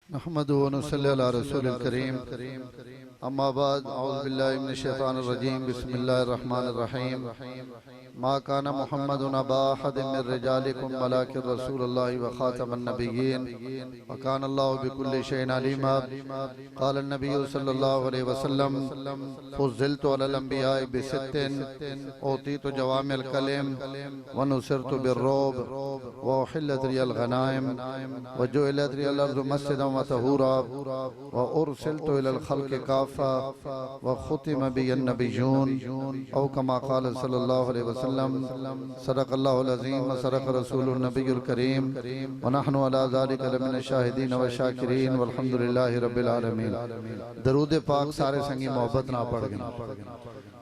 नहमदुहु व नसल्ली अला रसूलिल करीम। अम्मा बाद औज़ु बिल्लाहि मिनश शैतानिर रजीम। बिस्मिल्लाहिर रहमानिर रहीम। मा काना मुहम्मदुन अबा अहदिम मिर रिजालिकुम वलाकिन रसूलुल्लाहि व खातमुन नबिय्यीन व काना अल्लाहु बिकुल्लि शैइन अलीमा। क़ाल नबिय्यु सल्लल्लाहु अलैहि वसल्लम फुज़्ज़िलतु अलल अंबियाइ बिसित्तिन औतीतु जवामिल कलिम व नुसिरतु बिर्रुब व उहिल्लत लियल गनाइम व जुइलत लियल अर्ज़ु मस्जिदन व तहूरा व उरसिलतु इलल खल्क़ि काफ़ा व खुतिम बियन नबिय्यून औ कमा क़ाल सल्लल्लाहु अलैहि वसल्लम। सदक़ल्लाहुल अज़ीम व सदक़ रसूलुन नबियुल करीम व नहनु अला ज़ालिका लमिनश शाहिदीन व शाकिरीन वल्हम्दुलिल्लाहि रब्बिल आलमीन। दरूद पाक सारे संगी मोहब्बत ना पढ़ गए।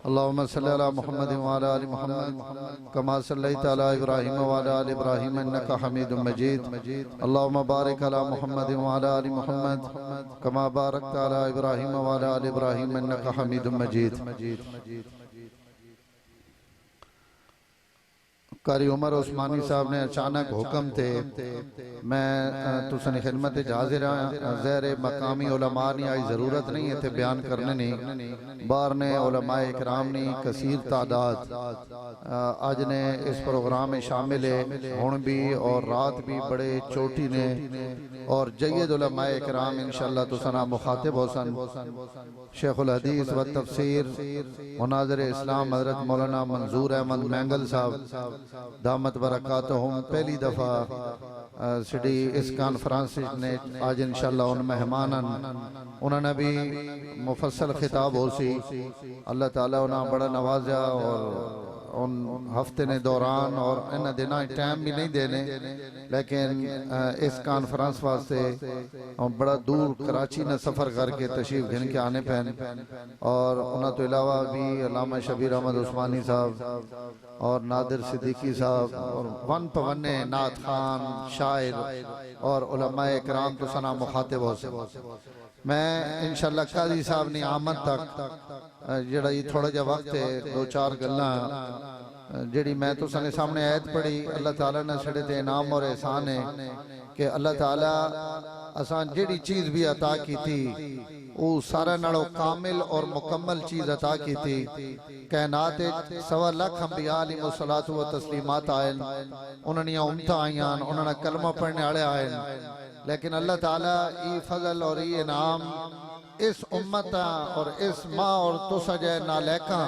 अल्लाहुम्मा सल्लि अला मुहम्मद व अला आलि मुहम्मद कमा सल्लैता अला इब्राहीम व अला आलि इब्राहीम इन्नका हमीदुम मजीद। अल्लाहुम्मा बारिक अला मुहम्मद व अला आलि मुहम्मद कमा बारकता अला इब्राहीम व अला आलि इब्राहीम इन्नका हमीदुम मजीद। कारी उमर उस्मानी साहब ने अचानक हुक्म थे मैं तुसनी खिदमत हाजिर हाँ। ज़हरे मकामी उलमा नहीं आई जरूरत नहीं है थे बयान करने नहीं बार ने उलमाए इकराम नहीं कसीर तादाद आज ने इस प्रोग्राम में शामिल है हुण भी और रात भी बड़े चोटी ने और जय्यद उलमाए इकराम इंशाअल्लाह तुसना मुखातिब होसन शेखुल हदीस व तफसीर मुनाज़िर इस्लाम हज़रत मौलाना मंजूर अहमद मैंगल साहब दामत बरकातहुम पहली दफ़ा सिटी इस कॉन्फ्रेंस ने आज इंशाअल्लाह उन मेहमानन उन्होंने भी मुफस्सल खिताब हो सी अल्लाह ताला उन्हें बड़ा नवाजा और उन हफ्ते ने दौरान और इन दिनों टाइम भी नहीं देने लेकिन इस कॉन्फ्रेंस वास्ते बड़ा दूर कराची ने सफ़र करके तशरीफ घिन के आने पैन और उन्होंने तो अलावा भी अल्लामा शबीर अहमद उस्मानी साहब और नादिर सिद्दीकी साहब और वन पवन्ने नात खान शायर और उलमाए इकराम तो सना मुखातिब हो से मैं इंशाअल्लाह काजी साहब ने आमद तक जड़ा ये थोड़ा जा वक्त है दो चार गल्ला जड़ी मैं तो सने सामने आयत पढ़ी अल्लाह ताला ने सड़े ते इनाम और एहसान है कि अल्लाह ताला असान जड़ी चीज भी अता की थी वो सारा नालों कामिल और मुकम्मल चीज अता की थी। कायनात 1.25 लाख अंबिया अलैहिस्सलातु व तस्लीमात आयन उन्होंने उम्मतां आईयान उन्होंने कलमा पढ़ने वाले आयन लेकिन अल्लाह ताला ये फजल और ये इनाम इस उम्मत और इस माँ और तुसा जय नालैका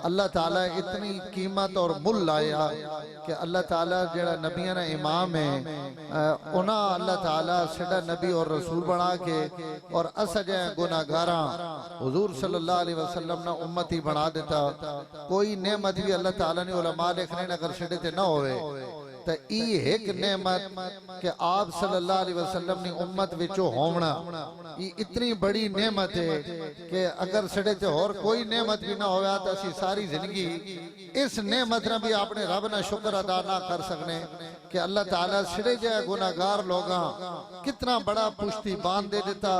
अल्लाह ताला इतनी कीमत और मुल लाया कि अल्लाह ताला जेड़ा नबियां ने इमाम है उन्हें अल्लाह ताला सिड़ा नबी और रसूल बना के और अस जय गुनाहगारा हुजूर सल्लल्लाहु अलैहि वसल्लम ने उम्मती बना देता। कोई नेमत भी अल्लाह ताला ने उलमा लिखने अगर सिड़े ते ना होवे तो एक नेमत के आप सल्लल्लाहु अलैहि वसल्लम ने उम्मत विचो होवना ये इतनी बड़ी नेमत है कि अगर सड़े ते और कोई नेमत भी ना होया तो असी सारी जिंदगी इस नेमत ने भी अपने रब ने शुक्र अदा ना कर सकने कि अल्लाह ताला सिरे जय गुनाहगार लोगा कितना बड़ा पुश्ती बांध दे देता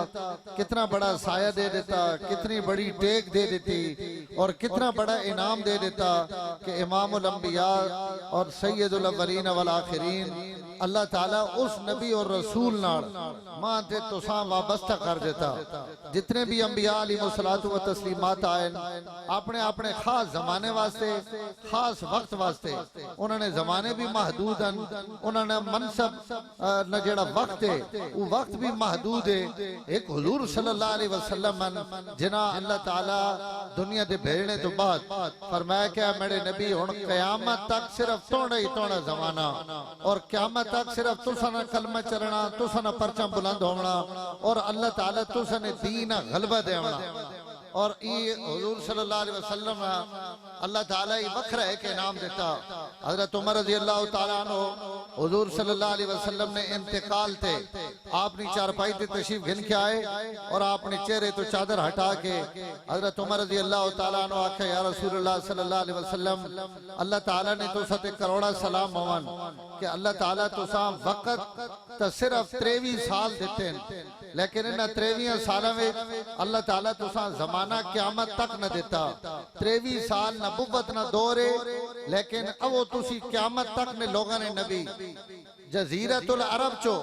कितना बड़ा साया दे देता कितनी बड़ी टेक दे देती और कितना बड़ा इनाम दे देता कि इमामुल अंबिया और सैयदुल अव्वलीन वल आखिरीन अल्लाह ताला उस नबी और रसूल नाल मां ते तुसा वाबस्ता कर देता। जितने भी अंबिया अलैहिस्सलातु व तस्लीमात आए अपने अपने खास जमाने वास्ते खास वक्त वास्ते उन्होंने जमाने भी महदूद हैं उन्होंने मनसब न जेड़ा वक्त है वो वक्त भी महदूद है। एक हुजूर सल्लल्लाहु अलैहि वसल्लम जिन्हां अल्लाह ताला दुनिया दे भेजने तो बाद फरमाया कि मेरे नबी हुण क़यामत तक सिर्फ थोड़ा ही थोड़ा जमाना और क़यामत तक सिर्फ तुसा ना कलमा चलना तुसा ना परचम बुलंद होना और अल्लाह ताला तुसा ने दीन गलबा देवना और ये हुजूर सल्लल्लाहु अलैहि वसल्लम अल्लाह ताला ही वखरा है के नाम देता। हजरत उमर रज़ी अल्लाह ताला अन्हु हुजूर सल्लल्लाहु अलैहि वसल्लम ने इंतकाल थे आपने चारपाई ते तशरीफ घिन के आए और आपने चेहरे तो चादर हटा के हजरत उमर रज़ी अल्लाह ताला अन्हु आखे या रसूलुल्लाह सल्लल्लाहु अलैहि वसल्लम अल्लाह ताला ने तो सते करोड़ा सलाम होवन कि अल्लाह ताला तुसा वक्त तो सिर्फ 23 साल देते लेकिन इन 23 सालों में अल्लाह ताला तुसा जमाना क़यामत तक न देता। 23 साल नबुव्वत न दौरे लेकिन अब तुसी क़यामत तक ने लोगों ने नबी जजीरतुल अरब चो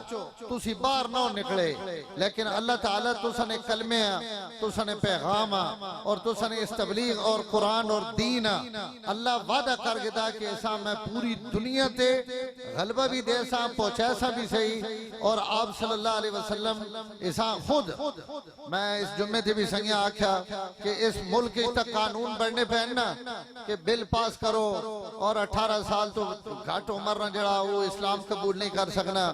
तुसी बाहर ना निकले, लेकिन अल्लाह ताला तुसने कलमे तुसने पैगाम और तुसने इस तबलीग और कुरान और दीन अल्लाह वादा कर गिदा कि ऐसा मैं पूरी दुनिया ते गलबा भी दे सा पहुंचा सा भी सही। और आप सल्लल्लाहु अलैहि वसल्लम ऐसा खुद मैं इस जुम्मे थे भी संज्ञा आख्या कि इस मुल्क के तक कानून बढ़ने पे ना कि बिल पास करो और 18 साल तो घाट उम्र ना जड़ा वो इस्लाम कबूल नहीं कर सकना।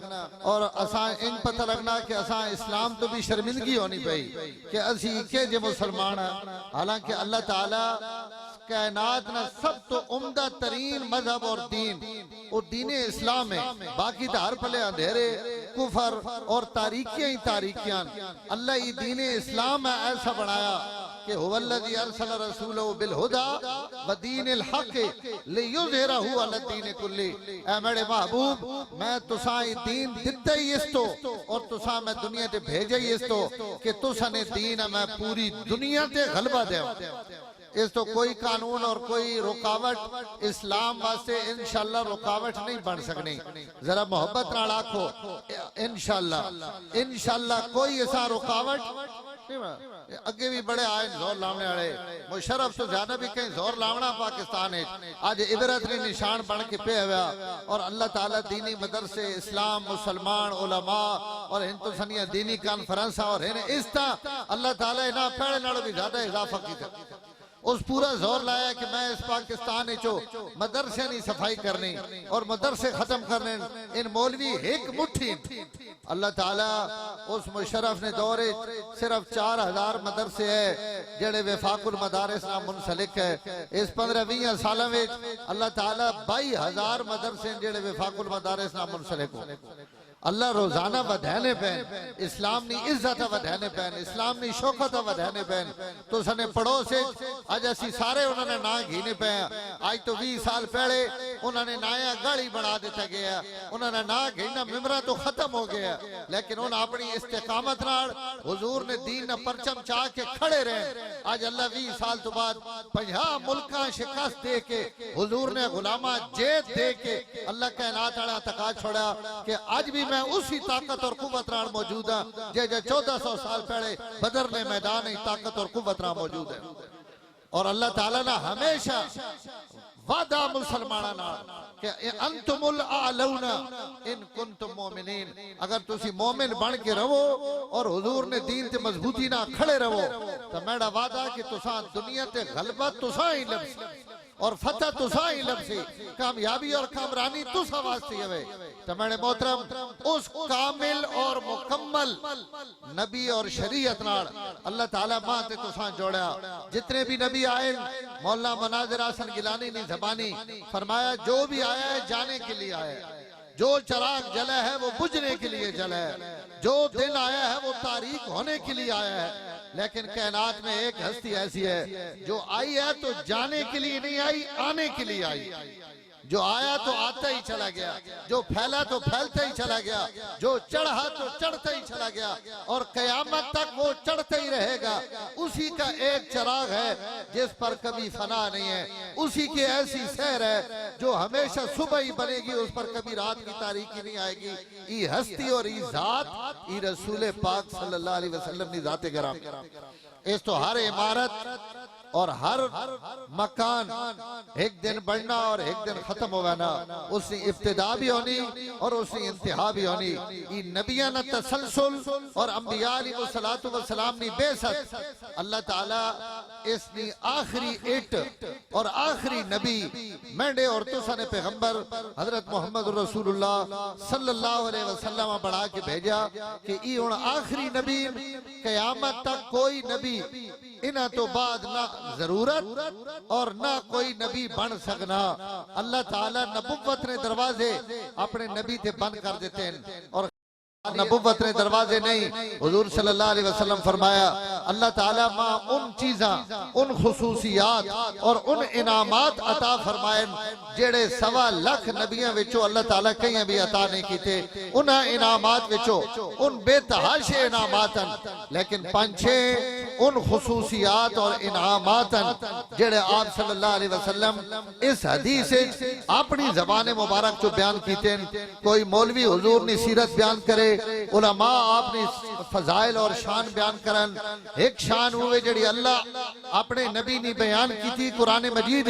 और असा इन पता लगना कि असा इस्लाम तो भी शर्मिंदगी होनी पई कि असी के जे मुसलमान है। हालांकि अल्लाह ताला कायनात ना सब तो उम्दा तरीन मजहब और दीन वो दीन इस्लाम है। बाकी तो हर पले अंधेरे कुफर और तारीखियां ही तारीखियां। अल्लाह ये दीन इस्लाम है ऐसा बनाया कि हुवल्लज़ी अरसला रसूलहु बिल हुदा व दीनिल हक़ लियुज़हिरहु अला दीन कुल्ली। ऐ मेरे महबूब मैं तुसा ये दीन दिता ही इस्तो और तुसा मैं दुनिया ते भेजा ही इस्तो कि तुसा ने दीन मैं पूरी दुनिया ते गलबा दे। इस तो कोई कानून और कोई रुकावट इस्लाम वास्ते इंशाअल्लाह रुकावट नहीं बन सकनी। जरा मोहब्बत नाल आखो इंशाअल्लाह, इंशाअल्लाह कोई ऐसा रुकावट अगे भी बड़े आए जोर लाने वाले मुशर्रफ तो ज्यादा भी कहीं जोर लावना पाकिस्तान है आज इबरत ने निशान बन के पे हुआ। और अल्लाह ताला दीनी मदरसे इस्लाम मुसलमान उलमा और हिंदुस्तानिया दीनी कॉन्फ्रेंस और इस तरह अल्लाह ताला इना पहले नालों भी ज्यादा इजाफा किया। उस पूरा जोर लाया कि मैं इस पाकिस्तान चो मदरसे नहीं सफाई करनी और मदरसे खत्म करने इन मौलवी एक मुट्ठी। अल्लाह ताला उस मुशर्रफ ने दौरे सिर्फ 4000 मदरसे है जेड़े वफाकुल मदारिस नाल मुनसलिक है। इस 15-20 सालों में अल्लाह ताला 22,000 मदरसे जेड़े वफाकुल मदारिस नाल मुनसलिक हो। अल्लाह रोजाना वधाने पैन इस्लाम नी इज्जत वधाने पैन इस्लाम नी शौकत वधाने पैन। तो सने पड़ोस आज असी सारे उन्होंने ना घीने पे आज तो 20 साल पहले उन्होंने नया गाड़ी बना दिता गया उन्होंने ना घीना मिमरा तो खत्म हो गया। लेकिन उन्होंने अपनी इस्तेकामत नाल हुजूर ने दीन ना परचम चाह के खड़े रहे। आज अल्लाह 20 साल तो बाद 50 मुल्का शिकस्त दे के हुजूर ने गुलामा जेद दे के अल्लाह कायनात वाला तका छोड़ा कि आज भी मैं उसी ताकत और कुव्वत नाल मौजूद हां जे 1400 साल पहले बदर ने मैदान ही ताकत और कुव्वत नाल मौजूद है। और अल्लाह ताला ने हमेशा वादा मुसलमाना नाल कि अंतुमुल आलौना इन कुंतुम मोमिनीन अगर तुसी मोमिन बन के रहो और हुजूर ने दीन ते मजबूती ना खड़े रहो तो मेरा वादा कि तुसा दुनिया ते गलबा तुसा ही लबसी और फतह तुसा ही लबसी कामयाबी और कामरानी तुसा वास्ते है। तो मेरे मोहतरम उस कामिल और मुकम्मल नबी और शरीयत नाल अल्लाह ताला मां ते तुसा जोड़ा। जितने भी नबी आए मौला मनाजिर हसन गिलानी ने ज़बानी फरमाया जो भी आया है जाने के लिए आया है। जो चिराग जला है वो बुझने के लिए जला है। जो दिन आया है वो तारीख होने के लिए आया है। लेकिन कायनात में एक हस्ती ऐसी है जो आई है तो जाने के लिए नहीं आई आने के लिए आई। जो आया तो आता ही चला गया जो फैला तो फैलता ही चला गया जो चढ़ा तो चढ़ता ही चला गया और कयामत तक वो चढ़ता ही रहेगा। उसी का एक चिराग है जिस पर कभी फना नहीं है। उसी की ऐसी सैर है जो हमेशा सुबह ही बनेगी उस पर कभी रात की तारीकी नहीं आएगी। ई हस्ती और ई जात ई रसूल पाक सल्लल्लाहु अलैहि वसल्लम की जाते गिराम। इस तो हर इमारत और हर मकान एक दिन बढ़ना और एक दिन खत्म होना उसकी इब्तिदा भी होनी और उसकी इंतहा भी होनी। ये नबिया न तसलसल और अंबिया अलैहिस्सलातु वस्सलाम नी बेसत अल्लाह ताला इसनी आखिरी इट और आखिरी नबी मेंढे और तुसने पैगंबर हजरत मोहम्मद रसूलुल्लाह सल्लल्लाहु अलैहि वसल्लम बढ़ा के भेजा कि ई हुन आखिरी नबी कयामत तक कोई नबी इन्हां तो बाद ना जरूरत और ना कोई नबी बन सकना। अल्लाह ताला नबुव्वत ने दरवाजे अपने नबी ते बंद कर देते हैं और नबुव्वत ने दरवाजे नहीं। हुजूर सल्लल्लाहु अलैहि वसल्लम फरमाया अल्लाह ताला मां उन चीज़ां उन खुसूसियात और उन इनामात अता फरमाए जेड़े 1.25 लाख नबियां विचों अल्लाह ताला कई भी अता नहीं कीते उन इनामात विचों उन बेतहाशे इनामात लेकिन 5-6 उन खुसूसियात और इनामात जेड़े आप सल्लल्लाहु अलैहि वसल्लम इस हदीस अपनी ज़बान मुबारक चो बयान कीते। कोई मौलवी हुजूर ने सीरत बयान करे उलमा आपने फजाइल और शान बयान करन एक शान हुए जड़ी अल्लाह अपने नबी ने बयान की थी कुरान मजीद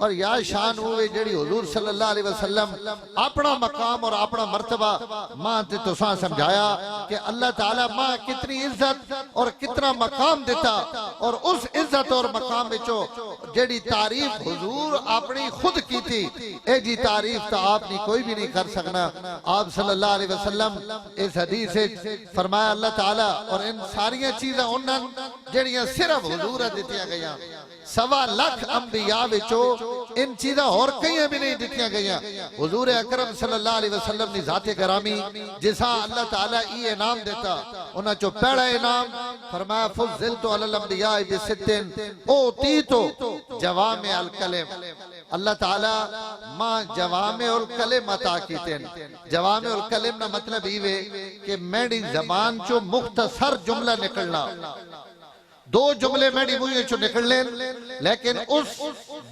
और या शान हुए जड़ी हुजूर सल्लल्लाहु अलैहि वसल्लम अपना मकाम और अपना मर्तबा मां ते तुसा समझाया कि अल्लाह ताला मां कितनी इज्जत और कितना मकाम देता और उस इज्जत और मकाम विचों जड़ी तारीफ हुजूर अपनी खुद की थी ए जी तारीफ तो आपने कोई भी नहीं कर सकना। आप सल्लल्लाहु अलैहि वसल्लम इस हदीस से फरमाया अल्लाह ताला और इन सारी चीज़ां उन्हन जड़ियां सिर्फ हुजूर दित्तियां गईयां 1.25 लाख अंबिया विचों इन चीज़ां और कई भी नहीं दित्तियां गईयां। हुजूर अकरम सल्लल्लाहु अलैहि वसल्लम ने जाते गरामी जिसा अल्लाह ताला ई इनाम देता उन्हां चो पहला इनाम फरमाया फुज़िलतु अलल अंबिया बिसित्तिन ओतीतु जवामे अल कलिम। अल्लाह ताला मां जवामे उल कलिम अता कीते। जवामे उल कलिम ना मतलब ये कि मेरी जबान चो मुख्तसर जुमला निकलना 2 जुमले मेरी मुंह चो निकलने लेकिन उस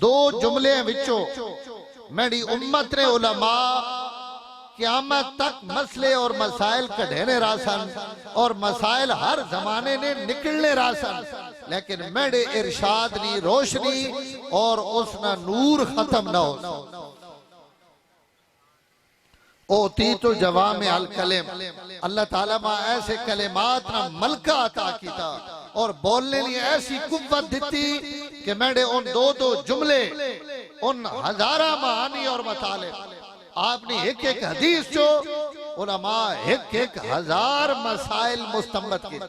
2 जुमले विचों मेरी उम्मत ने उलमा क़यामत तक मसले और मसाइल कढ़ने रासन और मसाइल हर जमाने ने निकलने रासन लेकिन मेरे इरशाद नी रोशनी और उसना नूर खत्म न हो। ओती तो जवामे अल कलिम अल्लाह ताला मा ऐसे कलिमात ना मलका अता कीता और बोलने लिए ऐसी कुव्वत दी कि मैंने उन 2-2 जुमले उन हजारा मानी और मताले आपने एक हदीस जो उलमा एक हजार मसाइल मुस्तंबत की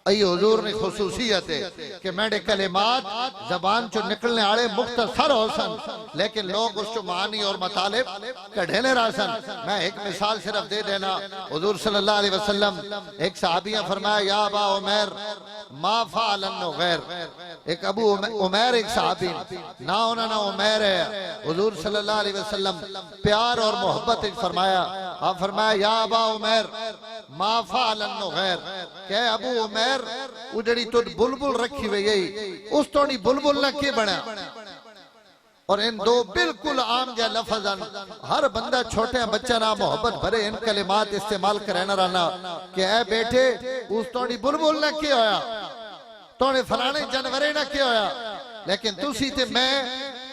आई हुजूर ने खुसूसियत है कि मेरे कलिमात जबान चो निकलने आले मुख्तसर होसन लेकिन लोग उसको मानी और मतालिब कढ़ने रासन। मैं एक मिसाल सिर्फ दे देना हुजूर सल्लल्लाहु अलैहि वसल्लम एक सहाबिया फरमाया या अबा उमैर मा फ़अलन नुगैर। एक अबू उमैर एक सहाबी ना उन्होंने ना उमैर है हुजूर सल्लल्लाहु अलैहि वसल्लम प्यार और मोहब्बत फरमाया आप फरमाया या अबा उमैर मा फ़अलन नुगैर के अबू उमैर उजड़ी तो बुलबुल रखी हुई गई उस तोड़ी बुलबुल ना के बना। और इन 2 बिल्कुल आम जा लफ्ज़न हर बंदा छोटे बच्चा ना मोहब्बत भरे इन कलिमात इस्तेमाल करे ना रहना कि ए बेटे उस तोड़ी बुलबुल ना के होया तोड़े फलाने जानवरे ना के होया लेकिन तुसी ते मैं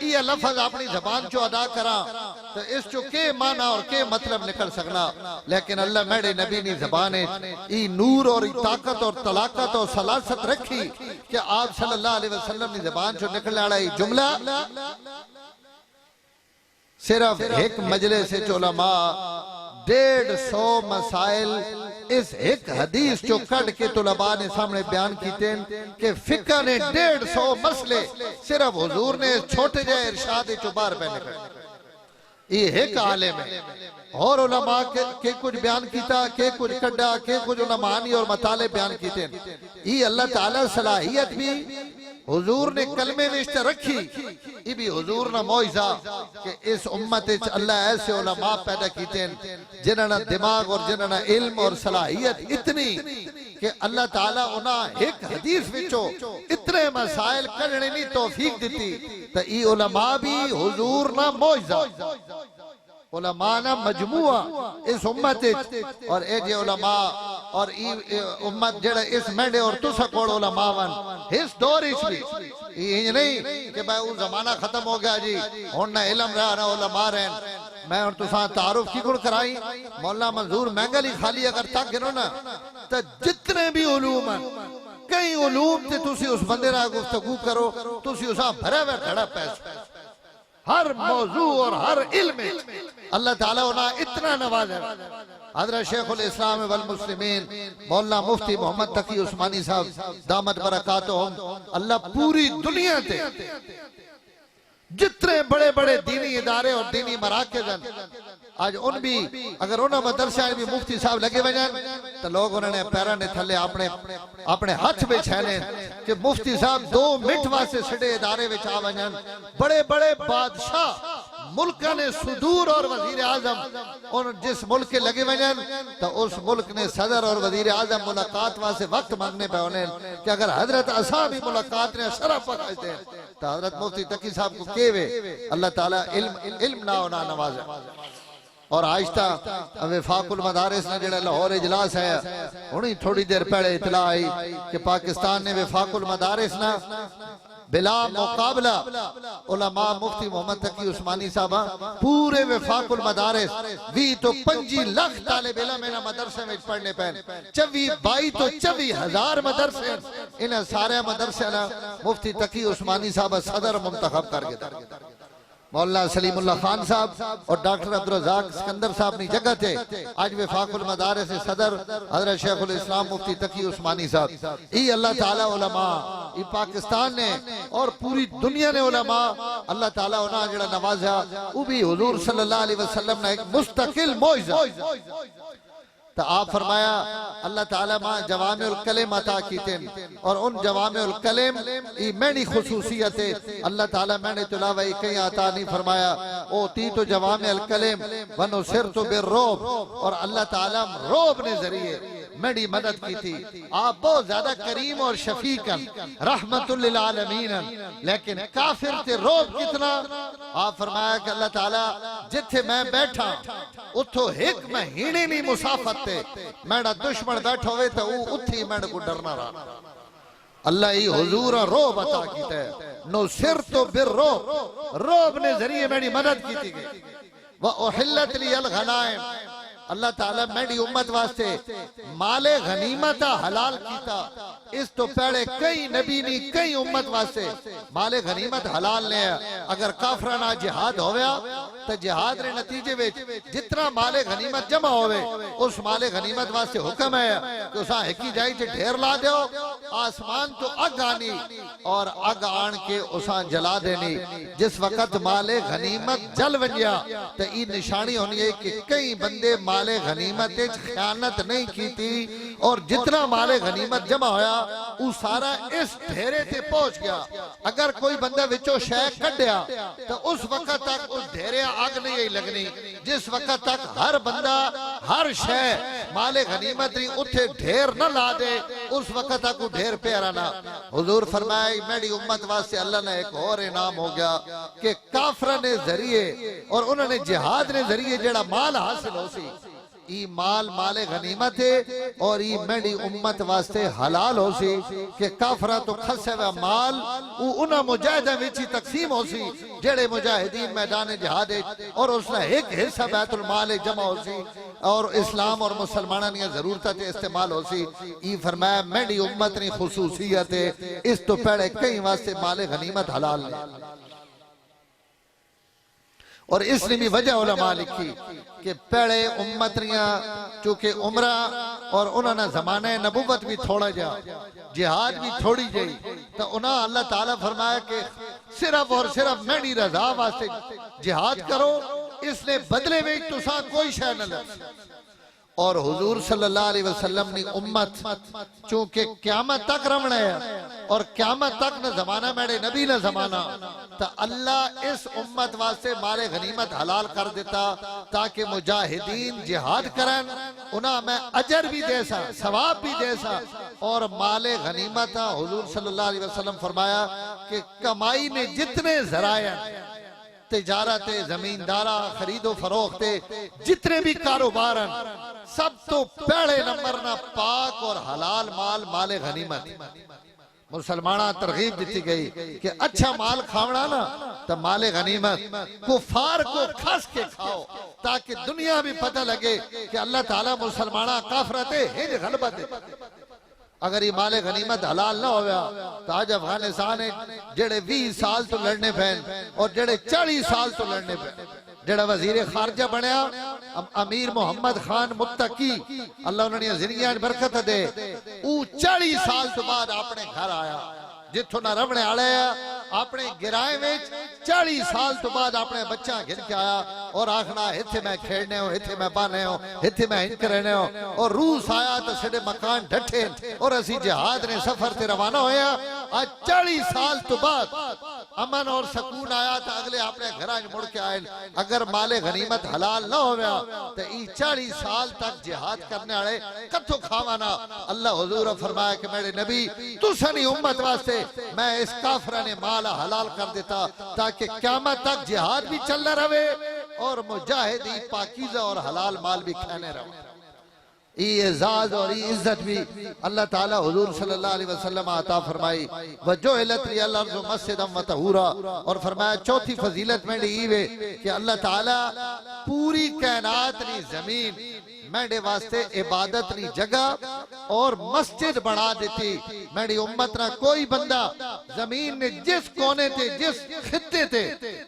ये लफ्ज़ अपनी ज़बान चो अदा करा तो इस चो के माना और के मतलब निकल सकना लेकिन अल्लाह मेरे नबी ने ज़बान ई नूर और ताकत और तलाकत और सलासत रखी कि आप सल्लल्लाहु अलैहि वसल्लम ने ज़बान चो निकलने वाला ये जुमला सिर्फ एक मजलिस से उलमा 150 मसाइल इस एक हदीस जो कट के तुलबा ने सामने बयान कीते कि फिक्र ने 150 मसले सिर्फ हुजूर ने छोटे जे इरशाद चो बाहर पे निकले ये एक आलिम है और उलमा के कुछ बयान कीता के कुछ कड्डा के कुछ उलमानी और मताले बयान कीते। ये अल्लाह ताला सलाहियत भी हुजूर ने कलमे में रखी ये भी हुजूर ना मौइज़ा कि इस उम्मत अल्लाह ऐसे उलमा पैदा कीते जिन्होंने दिमाग और जिन्होंने इल्म और सलाहियत इतनी कि अल्लाह ताला उन्हें एक हदीस विचों इतने मसाइल करने की तौफीक दी तो ये उलमा भी हुजूर ना मौइज़ा उलमा ना मजमुआ इस उम्मत और ए जे उलमा और उम्मत जेड़ा इस मेंढे और तुसा कोल उलमा वन इस दौर भी ये नहीं कि भाई वो जमाना खत्म हो गया जी हुन ना इल्म रहा ना उलमा रहन। मैं और तुसा तारुफ की गुण कराई मौला मंजूर महंगली खाली अगर तक गिनो ना तो जितने भी उलूम कई उलूम ते तुसी उस बंदे नाल गुफ्तगू करो तुसी उसा भरा हुआ खड़ा पैसा हर मौजू और हर इल्म अल्लाह ताला उन्हें इतना नवाजा। हज़रत शेखुल इस्लाम वल मुस्लिमीन मौलाना मुफ्ती मोहम्मद तकी उस्मानी साहब दामत बरकातुहुम अल्लाह पूरी दुनिया ते जितने बड़े बड़े दीनी इदारे और दीनी मराकिज़ आज उन भी अगर उन्होंने मदरसा भी मुफ्ती साहब लगे वजन तो लोग उन्होंने पैरों ने थले अपने अपने हाथ में छैले कि मुफ्ती साहब 2 मिनट वास्ते सिडे इदारे में आ वजन। बड़े बड़े बादशाह मुल्क ने सुदूर और वजीर आजम और जिस मुल्क के लगे वजन तो उस मुल्क ने सदर और वजीर आजम मुलाकात वास्ते वक्त मांगने पे उन्हें कि अगर हजरत असा भी मुलाकात ने शरफ पकड़ते तो हजरत मुफ्ती तकी साहब को केवे अल्लाह ताला इल्म ना होना नवाजा। और आहिस्ता वफाकुल मदारिस ने जेड़ा लाहौर इजलास है हुणी थोड़ी देर पहले इतला आई कि पाकिस्तान ने वफाकुल मदारिस ना बिला मुकाबला उलमा मुफ्ती मोहम्मद तकी उस्मानी साहब पूरे वफाकुल मदारिस 20 तो 25 लाख तालिब इल्म इन मदरसे में पढ़ने पे 22 तो 24,000 मदरसे इन सारे मदरसे ना मुफ्ती तकी उस्मानी साहब सदर मुंतखब करके मौलाना सलीमुल्लाह खान साहब और डॉक्टर अब्दुल रज़ाक सिकंदर साहब की जगह थे आज वफाकुल मदारिस से सदर हजरत शेखुल इस्लाम मुफ्ती तकी उस्मानी साहब ये अल्लाह ताला उलमा ये पाकिस्तान ने और पूरी दुनिया ने उलमा अल्लाह ताला उन्हें जेड़ा नवाजा वो भी हुजूर सल्लल्लाहु अलैहि वसल्लम ने एक मुस्तकिल मौइज़ा तो आप फरमाया अल्लाह ताला मां जवामिउल कलिम अता कीते और उन जवामिउल कलिम ई मैंने खुसूसियत है अल्लाह ताला मैंने तो अलावा कहीं अता नहीं फरमाया ओ ती तो जवामिउल कलिम वनो सिर तो बिर्रोब और अल्लाह ताला रोब ने जरिए मेरी मदद की थी। आप बहुत ज्यादा करीम और शफीकन रहमतुल लिल आलमीन लेकिन काफिर ते रोब कितना आप फरमाया कि अल्लाह ताला जिथे मैं बैठा उतो एक महीने नहीं मुसाफत ते मेरा दुश्मन बैठा होवे तो उठी मेरे को डरना रहा। अल्लाह ही हुजूर रोब अता कीता है नो सिर तो बिर्रोब रोब ने जरिए मेरी मदद की थी व उहिल्लत लियल गनाइम अल्लाह ताला मेरी उम्मत वास्ते माले गनीमत हलाल कीता। इस तो पहले कई नबी ने कई उम्मत वास्ते माले गनीमत हलाल ने अगर काफरा ना जिहाद होया तो जिहाद रे नतीजे में जितना माले गनीमत जमा होवे उस माले गनीमत वास्ते हुक्म है कि उसा हिकी जाई चे ढेर ला दो आसमान तो अग आनी और अग आन के उसा जला देनी। जिस वक्त माले गनीमत जल वंजिया तो ई निशानी होनी है कि कई बंदे माले गनीमत खयानत नहीं की थी और जितना माले गनीमत जमा होया वो सारा इस ढेरे ते पहुंच गया। अगर कोई बंदा विचों शय कढ़िया तो उस वक्त तक उस ढेरे आग नहीं लगनी जिस वक्त तक हर बंदा हर शय माले गनीमत उठे ढेर न ला दे उस वक्त तक वो ढेर प्यारा ना। हुजूर फरमाया मेरी उम्मत वास्ते अल्लाह ने एक और इनाम हो गया कि काफरा ने जरिए और उन्होंने जिहाद ने जरिए जेड़ा माल हासिल हो सी ई माल माले गनीमत है और ई मेरी उम्मत वास्ते हलाल हो सी कि काफरा तो खसे हुआ माल उन्हें मुजाहिदों विच ही तकसीम हो सी जेड़े मुजाहिदीन मैदान जिहाद और उसने एक हिस्सा बैतुल माल जमा हो सी और इस्लाम और मुसलमानों की जरूरत इस्तेमाल हो सी। ई फरमाया मेरी उम्मत की खुसूसियत है इस तो पहले कई वास्ते माले गनीमत हलाल है और इसने भी वजह उलमा लिखी कि पहले उम्मतियां चूंकि उम्रा और उन्होंने जमाने नबूवत भी थोड़ा जा जिहाद भी थोड़ी जाई तो उन्हें अल्लाह ताला फरमाया कि सिर्फ और सिर्फ मेरी रजा वास्ते जिहाद करो इसने बदले में तुसा कोई शय न ले। और हुजूर सल्लल्लाहु अलैहि वसल्लम ने उम्मत चूंकि क़यामत तक रमना है और क़यामत तक न जमाना मेरे नबी न जमाना तो अल्लाह इस उम्मत वास्ते माले गनीमत हलाल कर देता ताकि मुजाहिदीन जिहाद करन उन्हें मैं अजर भी दे सा सवाब भी दे सा और माले गनीमत हुजूर सल्लल्लाहु अलैहि वसल्लम फरमाया कि कमाई ने जितने जराया तिजारत जमींदारा खरीदो फरोख्त जितने भी कारोबार सब तो पहले नंबर ना पाक और हलाल माल माले गनीमत मुसलमाना तरगीब दी गई कि अच्छा माल खावना ना तो माले गनीमत कुफार को खस के खाओ ताकि दुनिया भी पता लगे कि अल्लाह ताला मुसलमाना काफरते हिज गलबा दे। अगर ये माले गनीमत हलाल ना होया तो आज अफगानिस्तान जेड़े 20 साल तो लड़ने पैन और जेड़े 40 साल तो लड़ने पैन जेड़ा वजीर खारजा बनया अमीर मोहम्मद खान मुत्तकी अल्लाह उन्होंने जिंदगी बरकत दे 40 साल तो बाद अपने घर आया जिथों ना रवने आले अपने गिराए में 40 साल तो बाद अपने बच्चा गिन के आया और आखना इत्थे मैं खेड़ने हो, इत्थे मैं बाने हो, इत्थे मैं इंक रहने हो। और रूस आया तो साडे मकान डटे और असी जिहाद ने सफर ते रवाना होया। आज 40 साल तो बाद अमन और सकून आया तो अगले अपने घर मुड़ के आए। अगर माले गनीमत हलाल ना होया तो ई 40 साल तक जिहाद करने वाले कथों खावाना। अल्लाह हुजूर फरमाया कि मेरे नबी तुसनी उम्मत वास्ते मैं इस काफरा ने माल हलाल कर देता ताकि क़यामत तक जिहाद भी चलना रहे और मुजाहिदी पाकीज़ा और हलाल माल भी खाने रहे। एजाज और इज्जत भी अल्लाह ताला हुजूर सल्लल्लाहु अलैहि वसल्लम अता फरमाई। वजुइलत लिल अर्ज़ु मस्जिदन व तहूरा। और फरमाया चौथी फजीलत में ईवे कि अल्लाह ताला पूरी कायनात नी जमीन मेरे वास्ते इबादत नी जगह और मस्जिद बना देती। मेरी उम्मत ना कोई बंदा जमीन ने जिस कोने ते जिस खित्ते ते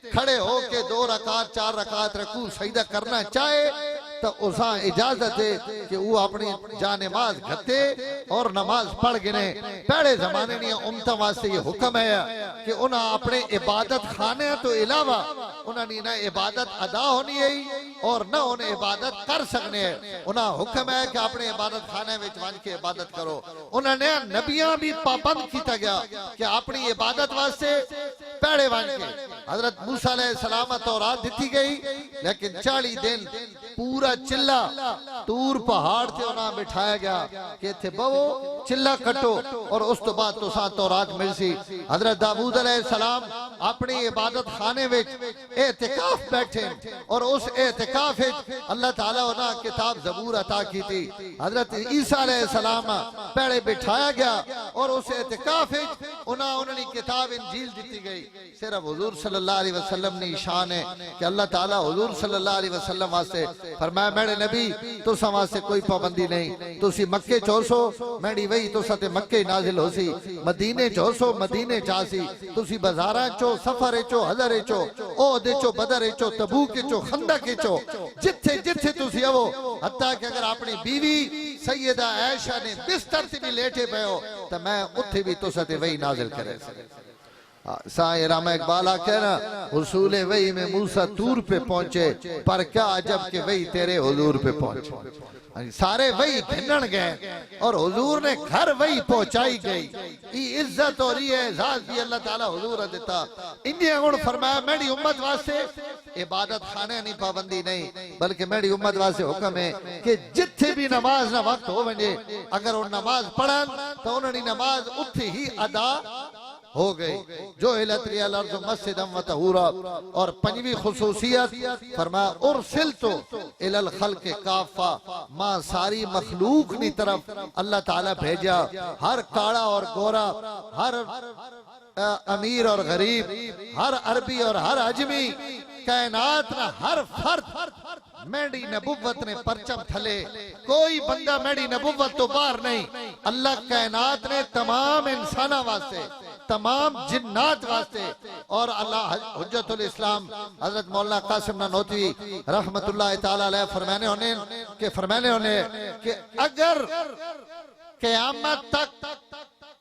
खड़े होके 2 रकात 4 रकात रकू सजदा करना चाहे तो उसा इजाजत है कि वो अपनी जा नमाज घते और नमाज पढ़ गिने। पहले जमाने ने उम्मत वास्ते ये हुक्म है कि उन्हें अपने इबादत खाने तो इलावा उन्हें ना इबादत अदा होनी है और ना उन्हें इबादत कर सकने है। उन्हें हुक्म है कि अपने इबादत खाने में वन के इबादत करो। उन्होंने नबियां भी पाबंद किया गया कि अपनी इबादत वास्ते पहले वन के हजरत मूसा अलैहिस्सलाम तौरात दी गई लेकिन 40 दिन पूरा चिल्ला तूर पहाड़ से उन्हें बिठाया गया कि इत्थे बवो चिल्ला कटो और उस तो बाद तो सा तौरात मिल सी। हजरत दाऊद अलैहिस्सलाम अपनी इबादत खाने में एतिकाफ बैठे और उस एतिकाफ अल्लाह ताला उन्हें किताब ज़बूर अता की थी। हजरत ईसा अलैहिस्सलाम पहले बिठाया गया और उस एतिकाफ उन्हें किताब इंजील दी गई। सिर्फ हुजूर सल्लल्लाहु अलैहि वसल्लम ने शान है कि अल्लाह ताला हुजूर सल्लल्लाहु अलैहि वसल्लम वास्ते फरमाया मेरे नबी तुसा वास्ते कोई पाबंदी नहीं। तुसी मक्के चोसो मेरी वही तुसा ते मक्के नाजिल होसी। मदीने चोसो मदीने चासी। तुसी बाजारां चो सफर चो हजर चो ओहदे चो बदर चो तबूक चो खंदक चो जिथे जिथे तुसी आवो हत्ता कि अगर अपनी बीवी सैयदा आयशा ने बिस्तर से भी लेटे पे हो तो मैं उथे भी तुसा ते वही नाजिल करे। साईं रामा इकबाल आखे ना हुसूले वही में मूसा तूर पे पहुंचे पर क्या अजब के वही तेरे हुजूर पे पहुंचे। सारे वही घिनन गए और हुजूर ने घर वही पहुंचाई गई। ये इज्जत और ये एजाज भी अल्लाह ताला हुजूर ने दिता। इन्हें गुण फरमाया मेरी उम्मत वास्ते इबादत खाने नहीं पाबंदी नहीं बल्कि मेरी उम्मत वास्ते हुक्म है कि जिथे भी नमाज ना वक्त हो वने अगर वो नमाज पढ़न तो उन्होंने नमाज उथे ही अदा हो गई। जो मस्जिदम व तहूरा। और पंजवी खुसूसियत फरमाया उरसिल तो इलल खल्क़ काफ़ा मां सारी मखलूक नी तरफ अल्लाह ताला भेजा। हर काला और गोरा हर अमीर और गरीब हर अरबी और हर अजमी कायनात ना हर फर्द मेरी नबुव्वत ने परचम थले कोई बंदा मेरी नबुव्वत तो बाहर नहीं। अल्लाह कायनात ने तमाम इंसाना वास्ते तमाम जिन्नात वास्ते और अल्लाह हुज्जतुल इस्लाम हजरत मौलाना कासिम नानोतवी रहमतुल्लाह ताला अलैह फरमाने होने कि अगर क़यामत तक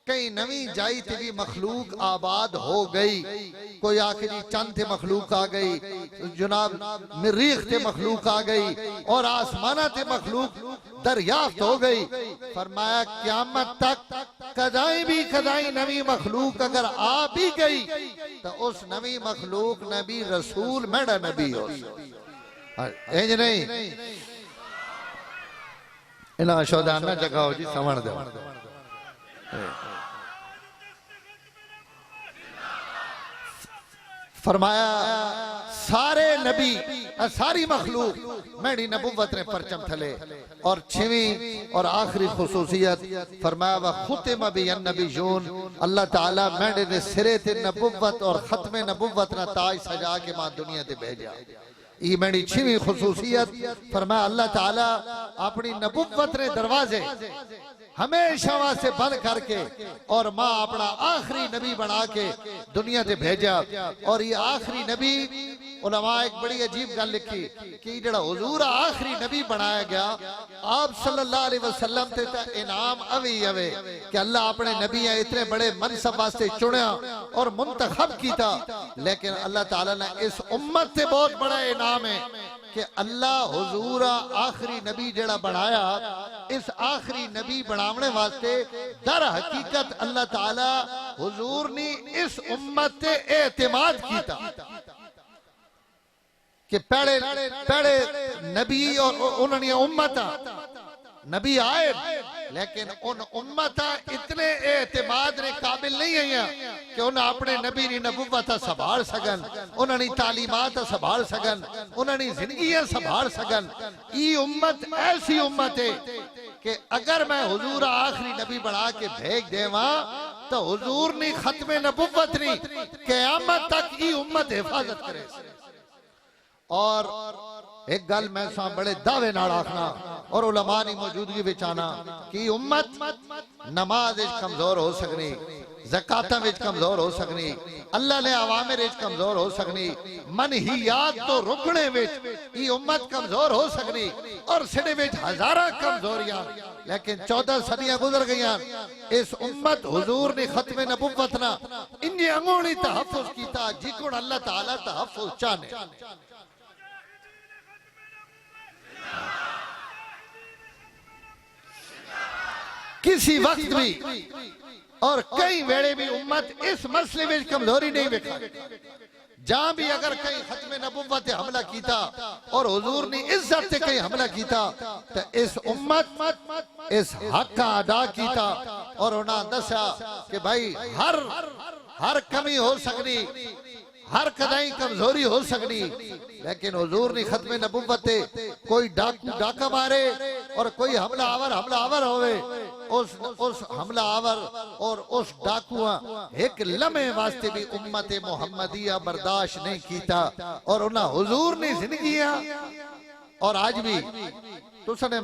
कई नवी जाई थी भी मखलूक आबाद हो गई। कोई आखिरी चंद थे मखलूक आ गई जनाब मरीख थे मखलूक आ गई और आसमाना थे मखलूक दरियाफ्त हो गई। फरमाया क़यामत तक कदाई नवी मखलूक अगर आ भी गई तो उस नवी मखलूक नबी रसूल मेरा नबी हो इंज नहीं इना शोदाना जगह जी समझ दो। फरमाया सारे नबी सारी मखलूक मेरी नबुव्वत ने परचम थले। और 6वीं और आखिरी खुसूसियत फरमाया व खुतिम बिन नबिय्यून अल्लाह ताला मेरे ने सिरे ते नबुव्वत और खत्म नबुव्वत ना ताज सजा के मां दुनिया ते भेजा। ये मेरी 6वीं खुसूसियत फरमाया अल्लाह ताला अपनी नबुव्वत ने दरवाजे हमेशा वास्ते बंद करके और मां अपना आखिरी नबी बना के दुनिया ते भेजा। और ये आखिरी नबी उलमा एक बड़ी अजीब गल लिखी कि जड़ा हुजूर आखिरी नबी बनाया गया आप सल्लल्लाहु अलैहि वसल्लम ते ता इनाम अवी अवे कि अल्लाह अपने नबी इतने बड़े मनसब वास्ते चुनिया और मुंतखब कीता, लेकिन अल्लाह ताला ने इस उम्मत से बहुत बड़ा इनाम है कि अल्लाह हुजूर आखिरी नबी जड़ा बनाया, इस आखिरी नबी बनावने वास्ते दर हकीकत अल्लाह ताला हुजूर ने इस उम्मत से एतमाद कीता कि पहले पहले नबी और उन्होंने उम्मत नबी आए, लेकिन उन उम्मत इतने एतमाद ने काबिल नहीं है कि उन्हें अपने नबी की नबुव्वत संभाल सकन, उन्होंने तालीमात संभाल सकन, उन्होंने जिंदगियां संभाल सकन। ये उम्मत ऐसी उम्मत है कि अगर मैं हुजूर आखिरी नबी बना के भेज देवा तो हुजूर ने खत्मे नबुव्वत नहीं क़यामत तक ये उम्मत हिफाजत करे। और एक गल मैं सा बड़े दावे नाल आखना और उलमा की मौजूदगी विच आना कि उम्मत नमाज विच कमजोर हो सकनी, ज़कातां विच कमजोर हो सकनी, अल्लाह ने अवामिर विच कमजोर हो सकनी, मनहियात तो रुकने विच ये उम्मत कमजोर हो सकनी और सिरे विच हजारां कमजोरियां, लेकिन 14 सदियां गुजर गईयां। इस उम्मत हुजूर ने खत्मे नबुव्वत ना इन्नी अंगोणी तहफ्फुज़ कीता जिकुण अल्लाह ताला तहफ्फुज़ चाहने। किसी वक्त भी और कई वेले भी उम्मत इस मसले में कमजोरी नहीं देखा, जहां भी अगर कहीं खत्मे नबुव्वत हमला किया और हुजूर ने इज्जत से कहीं हमला किया तो इस उम्मत इस हक का अदा किया और उन्हें दसा कि भाई हर कमी हो सकती, हर कदाई कमजोरी हो सकती, लेकिन हुजूर ने खत्मे नबुव्वत कोई डाकू डाका मारे और कोई हमलावर होवे, उस हमलावर और उस डाकुआ एक लम्हे वास्ते भी उम्मत मुहम्मदिया बर्दाश्त नहीं कीता और उन्हें हुजूर ने जिंदगियां। और आज भी तुसने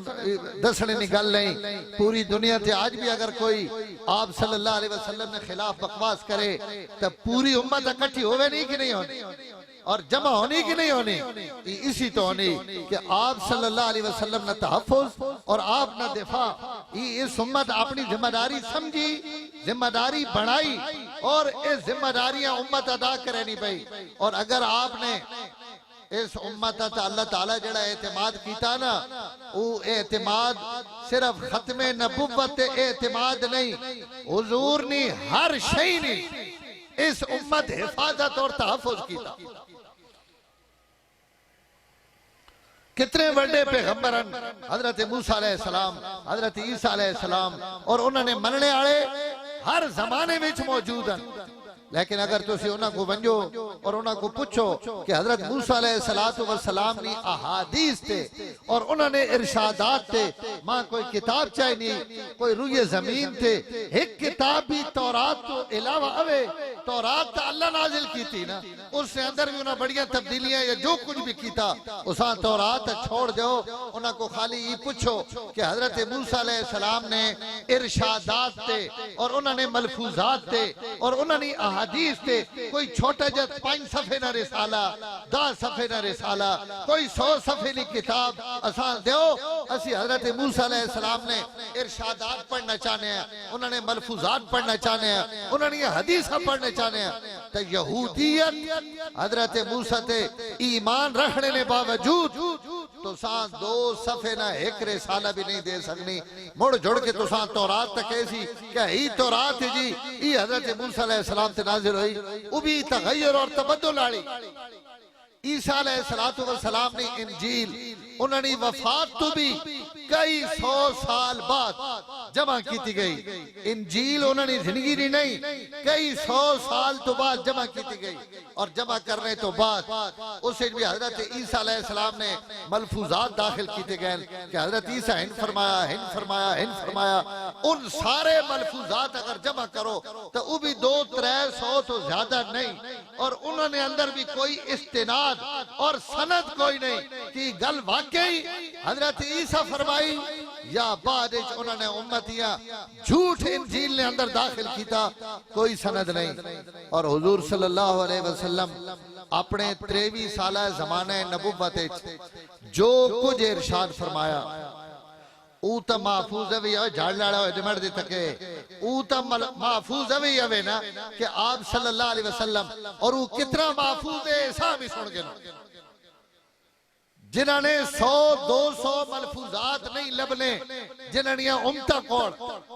दसने की गल नहीं, पूरी दुनिया से आज भी अगर कोई आप सल्लल्लाहु अलैहि वसल्लम ने खिलाफ बकवास करे तो पूरी उम्मत इकट्ठी होवे नहीं कि नहीं होनी और जमा होनी कि नहीं होनी, इसी तो होनी कि आप सल्लल्लाहु अलैहि वसल्लम ने तहफ्फुज़ और आप ने दिफा, इस उम्मत अपनी जिम्मेदारी समझी, जिम्मेदारी बनाई और इस जिम्मेदारियां उम्मत अदा करनी पई। और अगर आपने इस उम्मत अल्लाह ताला जड़ा एतमाद कीता ना, वो एतमाद सिर्फ खत्मे नबुव्वत एतमाद नहीं, हुजूर ने हर शय ने इस उम्मत हिफाजत और तहफ्फुज़ कीता। कितने बड़े पैगंबर हजरत मूसा अलैहिस्सलाम, हजरत ईसा अलैहिस्सलाम और उन्होंने मनने वाले हर जमाने में मौजूद हैं, लेकिन अगर तुसी उन्हां को वंजो और उन्हां को पूछो कि हजरत मूसा अलैहिस्सलातु वस्सलाम ने अहादीस थे और उन्होंने इरशादात थे, मां कोई किताब चाहे नहीं, कोई रुए जमीन थे, एक किताब भी तौरात तो अलावा अवे, तौरात तो अल्लाह नाजिल की थी ना, उससे अंदर भी उन्हें बढ़िया तब्दीलियां या जो कुछ भी कीता उसा तौरात छोड़ दो। उन्हां को खाली ये पूछो कि हजरत मूसा अलैहिस्सलाम ने इरशादात थे और उन्होंने मलफूजात थे और उन्होंने हदीस थे, कोई छोटा जब 5 सफ़े ना रिसाला, 10 सफ़े ना रिसाला, कोई 100 सफ़े की किताब असा दो, असी हजरत मूसा अलैहिस्सलाम ने इरशादात पढ़ना चाहते हैं, उन्होंने मलफूजात पढ़ना चाहते हैं, उन्होंने हदीस पढ़ना चाहते हैं। तो यहूदियत हजरत मूसा ते ईमान रखने के बावजूद तो सा 2 सफ़े ना एक रिसाला भी नहीं दे सकनी, मुड़ जुड़ के तो सा तौरात तक ऐसी क्या ही तौरात जी ये हजरत मूसा अलैहिस्सलाम से नाजिल हुई, वो भी तगय्युर और तबद्दुल वाली। ईसा अलैहिस्सलातु वस्सलाम ने इंजील उन्होंने वफात तो भी कई 100 साल बाद जमा की गई, इंजील उन्होंने जिंदगी दी नहीं, कई 100 साल तो बाद जमा की गई और जमा करने तो बाद उसे भी हजरत ईसा अलैहिस्सलाम ने मलफूजात दाखिल किए गए कि हजरत ईसा हिंद फरमाया, हिंद फरमाया, हिंद फरमाया। उन सारे मलफूजात अगर जमा करो तो वो भी 200-300 तो ज्यादा नहीं, और उन्होंने अंदर भी कोई इस्तिनाद और सनद कोई नहीं कि गल वाकई हजरत ईसा फरमाई या बाद उन्होंने उम्मतियां झूठ इंजील ने अंदर दाखिल किया, कोई सनद नहीं। और हुजूर सल्लल्लाहु अलैहि वसल्लम अपने 23 साला ज़माने नबुव्वत जो कुछ इरशाद फरमाया ऊ तो महफूज भी है, झाड़ लाड़ा हो दिमड़ दे तके ऊ तो महफूज भी है ना कि आप सल्लल्लाहु अलैहि वसल्लम और वो कितना महफूज है ऐसा भी सुन के जिन्होंने 100-200 मलफूजात नहीं लबने जिन्होंने उम्मता कोल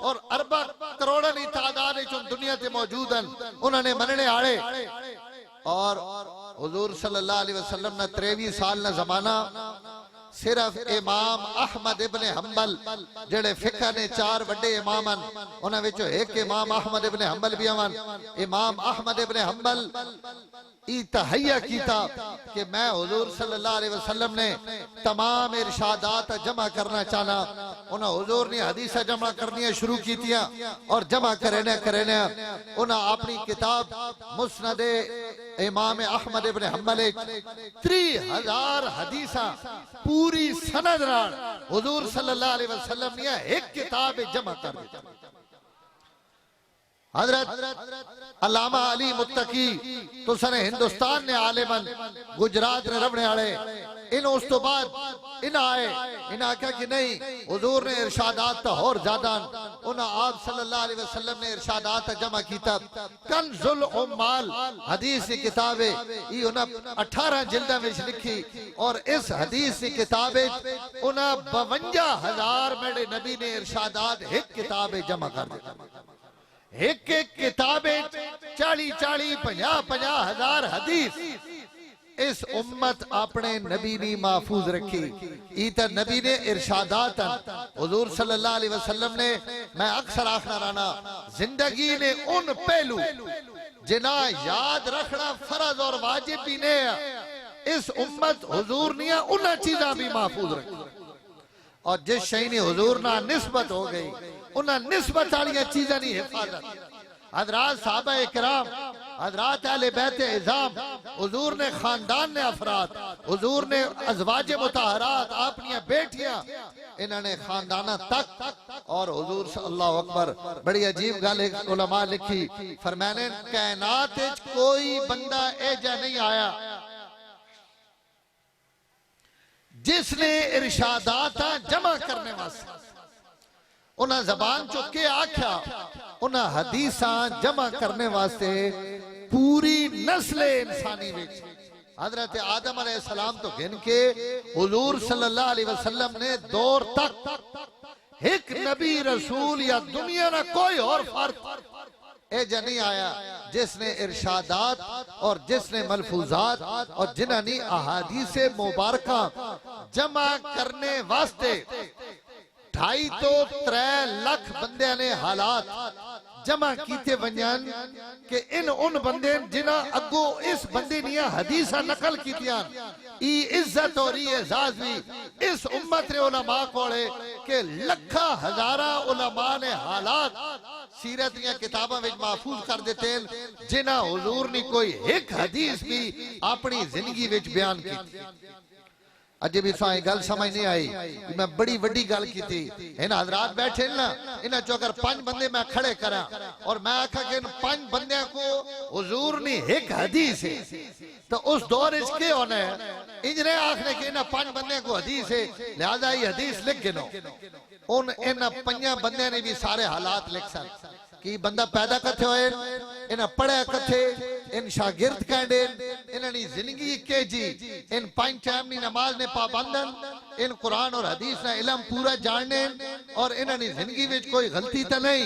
और अरबा करोड़ की तादाद दुनिया से मौजूद हैं उन्होंने मनने आले। और हुजूर सल्लल्लाहु अलैहि वसल्लम ने 23 साल ना जमाना सिर्फ इमाम अहमद इब्न हंबल जेड़े फिक़ह ने 4 बड़े इमाम हैं उन्हां विचों एक इमाम अहमद इब्न हंबल भी आवन। इमाम अहमद इब्न हंबल ई तहैया कीता कि मैं हुजूर सल्लल्लाहु अलैहि वसल्लम ने तमाम इरशादात जमा करना चाहना। उन्हें हुजूर ने हदीसा जमा करनी शुरू कीतियां और जमा करने उन्हें अपनी किताब मुस्नद इमाम अहमद इब्न हंबल 3000 हदीसा पूरी सनद नाल हुजूर सल्लल्लाहु अलैहि वसल्लम ने एक किताब जमा कर दी। हजरत अल्लामा अली मुत्तकी तो सने हिंदुस्तान ने आलिमन गुजरात ने रवने आले इन उस तो बाद इन आए इन आख्या कि नहीं हुजूर ने इरशादात तो और ज्यादा उन्हें आप सल्लल्लाहु अलैहि वसल्लम ने इरशादात जमा कीता। कंजुल उम्माल हदीस की किताब है ये उन्हें 18 जिल्दा में लिखी और इस हदीस की किताब उन्हें 52,000 मेरे नबी ने इरशादात एक किताब जमा कर दी। एक एक किताबें 40-40 50,000 हदीस इस उम्मत अपने नबी ने महफूज रखी। इधर नबी ने इरशादात हुजूर सल्लल्लाहु अलैहि वसल्लम ने मैं अक्सर आखना रहना जिंदगी ने उन पहलू जिन्हें याद रखना फर्ज और वाजिब भी ने इस उम्मत हुजूर ने उन चीजा भी महफूज रखी। और जिस शई ने हुजूर ना निस्बत हो गई उन्हें निस्बत वाली चीज़ें नहीं हिफाजत। हजरात साहबा इकराम हजरात अहले बैत इज़ाम हुजूर ने खानदान ने अफराद हुजूर ने अज़वाज मुतहरात अपनी बेटियां इन्होंने खानदाना तक और हुजूर अल्लाहु अकबर बड़ी अजीब गल उलमा लिखी फरमाने कायनात कोई बंदा ऐजा नहीं आया जिसने इरशादात जमा करने वास्ते उन्हें जबान चो के आख्या उन्हें हदीसा जमा करने वास्ते पूरी नस्ल इंसानी विच हजरत आदम अलैहिस्सलाम तो गिन के हुजूर सल्लल्लाहु अलैहि वसल्लम ने दौर तक एक नबी रसूल या दुनिया ना कोई और फर्द ऐसा नहीं आया जिसने इरशादात और जिसने मलफूजात और जिन्होंने अहादीस मुबारका जमा करने वास्ते 2.5 तो 3 लाख बंदे ने हालात जमा किए वजन के इन उन बंदे जिन्हें अगो इस बंदे ने हदीसा नकल की इज्जत और एजाज भी इस उम्मत ने उलमा कोले के लखा हजारा उलमा ने हालात सीरत या किताबों में महफूज कर देते हैं जिन्हें हुजूर ने कोई एक हदीस भी अपनी जिंदगी में बयान की। अजे भी साई गल समझ नहीं आई मैं बड़ी वड्डी गल की थी इन हजरात बैठे ना इन्हें जो अगर 5 बंदे मैं खड़े करा और मैं आखा कि इन 5 बंदे को हुजूर ने एक हदीस है तो उस दौर के होना है इजने आखने के इन 5 बंदे को हदीस है लिहाजा ये हदीस लिख गिनो उन इन 5 बंदे ने भी सारे हालात लिख सकते कि बंदा पैदा कथे होए इन्हें पढ़े कथे इन शागिर्द कहते इन्होंने जिंदगी के जी इन 5 टाइम की नमाज ने पाबंदन इन कुरान और हदीस ना इलम पूरा जानने और इन्होंने जिंदगी में कोई गलती तो नहीं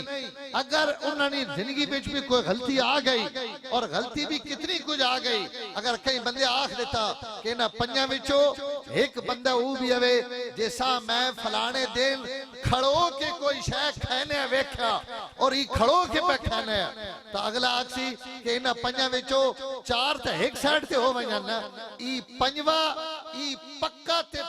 अगर उन्होंने जिंदगी में भी कोई गलती आ गई और गलती भी कितनी कुछ आ गई अगर कई बंदे आख देता कि इन 5 विचों एक बंदा वो भी हवे जैसा मैं फलाने दिन खड़ो के कोई शय खाने वेख्या और ये खड़ो के पे खाने तो अगला आखसी कि इन 5 विचों 4 तो एक साइड से हो वजन ई 5वां ई पक्का ते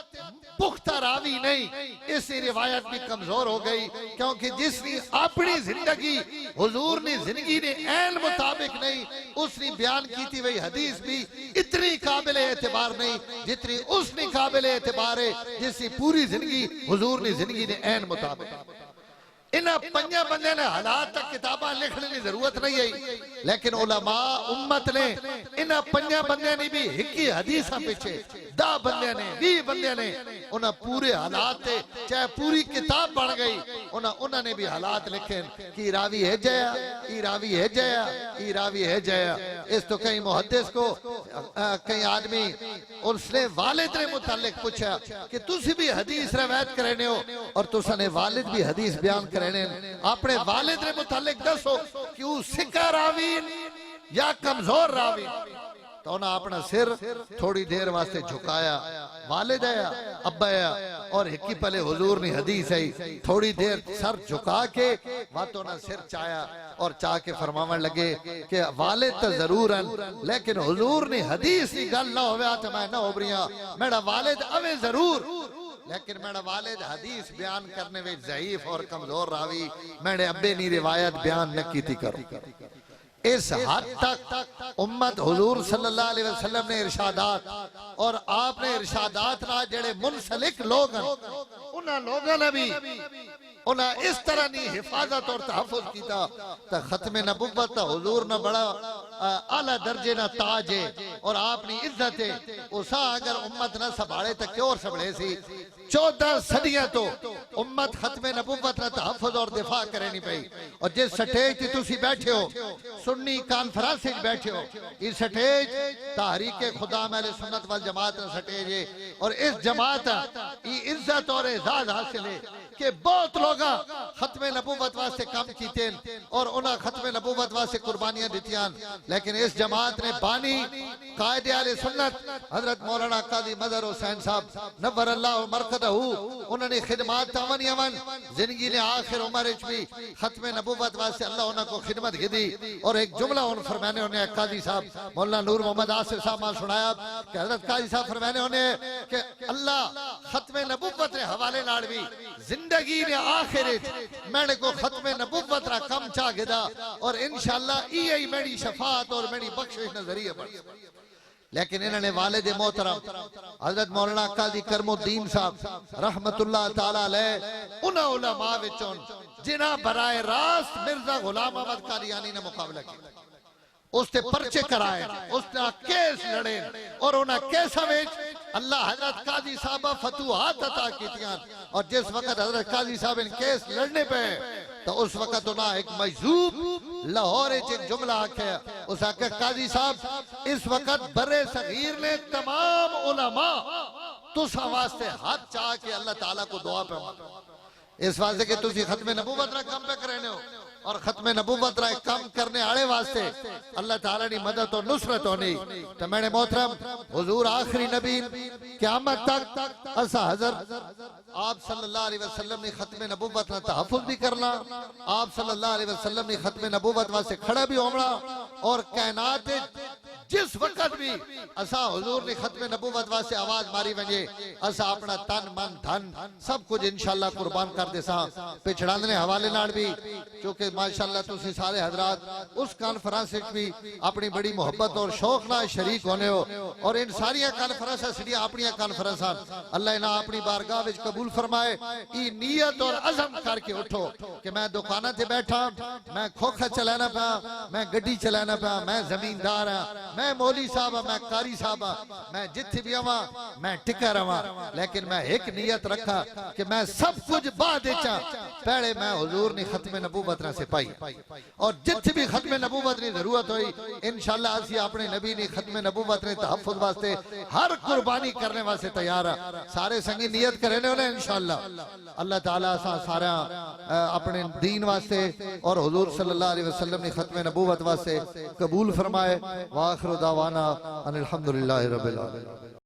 पुख्ता रावी नहीं, इसकी रिवायत भी कमजोर हो गई, क्योंकि जिसने अपनी जिंदगी हुजूर ने जिंदगी ने ऐन मुताबिक नहीं उसने बयान की थी, वही हदीस भी इतनी काबिल एतबार नहीं जितनी उसने काबिल एतबार है जिसकी पूरी जिंदगी हुजूर ने जिंदगी ने ऐन मुताबिक। इन्हां पंजा बंदे ने हालात तक किताबा लिखने की जरूरत नहीं आई, लेकिन उलमा उम्मत ने इन्हां पंजा बंदे ने भी एक ही हदीसा पीछे 10 बंदे ने 20 बंदे ने उन्हें पूरे हालात थे, चाहे पूरी किताब बन गई, उन्होंने भी हालात लिखे कि रावी है जया, ई रावी है जया, ई रावी है जया। इस तो कई मुहद्दिस को कई आदमी उसने वालिद ने मुतालिक पूछा कि तुसी भी हदीस रवायत करने हो और तुसने वालिद भी हदीस बयान करने, अपने वालिद ने मुतालिक दसो कि वो सिक्का रावी या कमजोर रावी। तो उन्हें अपना सिर थोड़ी देर वास्ते झुकाया, वालिद आया अब्बा आया और हिक्की पहले हुजूर ने हदीस आई, थोड़ी देर सर झुका के बातों ना सिर चाया और चाह के फरमावन लगे कि वालिद तो जरूर हैं, लेकिन हुजूर ने हदीस की गल ना होवे तो मैं ना उभरिया, मेरा वालिद अवे जरूर, लेकिन मेरा वालिद हदीस बयान करने में ज़ईफ और कमजोर रावी, मेरे अब्बे ने रिवायत बयान न की थी करो। इस हद तक उम्मत हुजूर सल्लल्लाहु अलैहि वसल्लम ने इरशादात और आपने इरशादात ना जेड़े मुनसलिक लोग हैं उन्हां लोगों ने भी उन्हें इस तरह नहीं हिफाजत और तहफ़्फ़ुज़ किया तो खत्म नबुव्वत हुजूर ने बड़ा आला दर्जे ना ताज है और आपनी इज्जत है, उसा अगर उम्मत ना संभाले तो क्यों संभले सी। 14 सदियां तो उम्मत खत्म नबुव्वत ना तहफ़्फ़ुज़ और दिफा करे नहीं पई, और जिस स्टेज ते तुसी बैठे हो सुन्नी कॉन्फ्रेंस में बैठे हो, इस स्टेज तहरीक खुदा अहले सुन्नत वल जमात का स्टेज है, और इस जमात की इज्जत और एजाज हासिल है कि बहुत लोग खत्म नबुव्वत वास्ते काम कीते और उन्हें खत्म नबुव्वत वास्ते कुर्बानियां दितियां, लेकिन इस जमात ने बानी कायदे आले सुन्नत हजरत मौलाना काजी मजहर हुसैन साहब नव्वर अल्लाह मरकदहू उन्होंने खिदमत तावन यमन जिंदगी ने आखिर उम्र विच भी खत्म नबुव्वत वास्ते अल्लाह उन्हें को खिदमत दी, और एक जुमला उन फरमाने उन्हें काजी साहब मौलाना नूर मोहम्मद आसिफ साहब ने सुनाया कि हजरत काजी साहब फरमाने उन्हें कि अल्लाह खत्म नबुव्वत के हवाले नाल भी जिंदगी ने आखिर मैंने को खत्म नबुव्वत रा कम चा गिदा, और इंशाअल्लाह यही मेरी शफाअत और मेरी बख्शिश नजरिया बन। लेकिन इन्होंने वालिद मोहतरम हजरत मौलाना काजी करमुद्दीन साहब रहमतुल्लाह ताला अलैह उन उलमा विचों जिन्हां बराए रास्त मिर्जा गुलाम अहमद कादियानी ने मुकाबला किया, उसने पर्चे कराए, उसने केस लड़े, और उन्हें केसा में अल्लाह हजरत काजी साहब फतुहात अता कीतियां, और जिस वक्त हजरत काजी साहब इन केस लड़ने पे तो उस वक्त उन्हें एक मजूब लाहौर एक जुमला आख्या, उस आख्या काजी साहब इस वक्त बरे सगीर ने तमाम उलमा तुसा वास्ते हाथ चाह के अल्लाह ताला को दुआ पे इस वास्ते के तुसी खत्म नबुव्वत रा काम पे करने हो, और खत्म नबुव्वत रा काम करने आले वास्ते अल्लाह ताला की मदद और नुसरत होनी। तो मेरे मोहतरम हुजूर आखिरी नबी क़यामत तक असा हजरत आप सल्लल्लाहु अलैहि वसल्लम ने खत्म नबुव्वत का तहफ़्फ़ुज़ भी करना, आप सल्लल्लाहु अलैहि वसल्लम ने खत्म नबुव्वत वास्ते खड़ा भी होना, और कायनात जिस वक्त भी असा हुजूर ने खत्म नबुव्वत वास्ते आवाज मारी वजे असा अपना तन मन धन सब कुछ इंशाअल्लाह कुर्बान कर देसा पिछड़ाने हवाले नाल भी, क्योंकि माशाअल्लाह तुसी सारे हजरात उस कॉन्फ्रेंस में भी अपनी बड़ी मोहब्बत और शौक नाल शरीक होने हो, और इन सारिया कॉन्फ्रेंस सीढ़ियां अपनी कॉन्फ्रेंस अल्लाह इन्हें अपनी बारगाह विच कबूल फरमाए। ई नियत और अज़म करके उठो कि मैं दुकाना ते बैठा, मैं खोखा चलाना पा, मैं गड्डी चलाना पा, मैं जमींदार हाँ, मैं मौली साहब, मैं कारी साहब, मैं जिथे भी आवा मैं टिका रहा, लेकिन मैं एक नियत रखा कि मैं सब कुछ बाद पहले मैं हुजूर ने खत्म नबुव्वत से पाई, और जिथे भी खत्म नबुव्वत की जरूरत हुई इंशाअल्लाह असी अपने नबी ने खत्म नबुव्वत ने तहफ़्फ़ुज़ वास्ते हर कुर्बानी करने वास्ते तैयार है। सारे संगी नियत करें इंशाअल्लाह अल्लाह ताला सारा अपने दीन वास्ते और हुजूर सल्लल्लाहु अलैहि वसल्लम ने खत्म नबुव्वत वास्ते कबूल फरमाए। वाखिर दावाना अनिल हम्दुलिल्लाहि रब्बिल आलमीन।